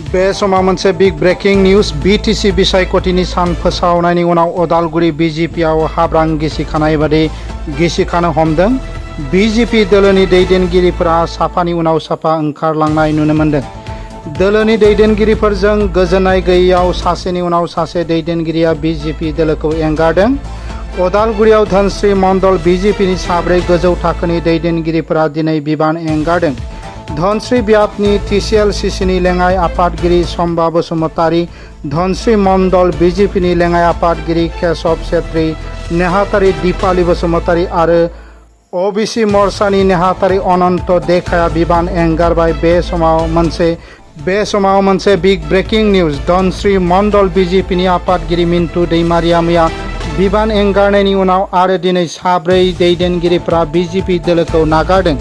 बे समाव मोनसे big breaking news BTC बिसायख'थिनि सान फोसावनायनि उनाव उदालगुरि बिजेपिआव हाब्रां गिसिखानाय बादि गिसिखानो हमदों। बिजेपि दोलोनि दैदेनगिरिफोरा साफानि उनाव साफा ओंखारलांनाय नुनो मोन्दों। दोलोनि दैदेनगिरिफोरजों गोजोननाय गैयैयाव सासेनि उनाव सासे दैदेनगिरिया बिजेपि दोलोखौ एंगारदों। उदालगुरियाव धनस्री मंडल बिजेपिनि 4 गोजौ थाखोनि दैदेनगिरिफोरा दिनै बिबान एंगारदों। धनस्री ब्यापनि TCLCCनि लेङाइ आफादगिरि सम्बा बसुमतारी, धनस्री मंडल बिजेपिनि लेङाइ आफादगिरि केशव छेत्री, नेहाथारि दिपाली बसुमतारी आरो ओबिसि मोर्चानि नेहाथारि अनन्त देखाया बिबान एंगारबाय। बे समाव मोनसे बिग ब्रेकिं निउज धनस्री मंडल बिजेपिनि आफादगिरि मिन्टु दैमारिया मैया बिबान एंगारनायनि उनाव आरो दिनै 4 दैदेनगिरिफोरा बिजेपि दोलोखौ नागारदों।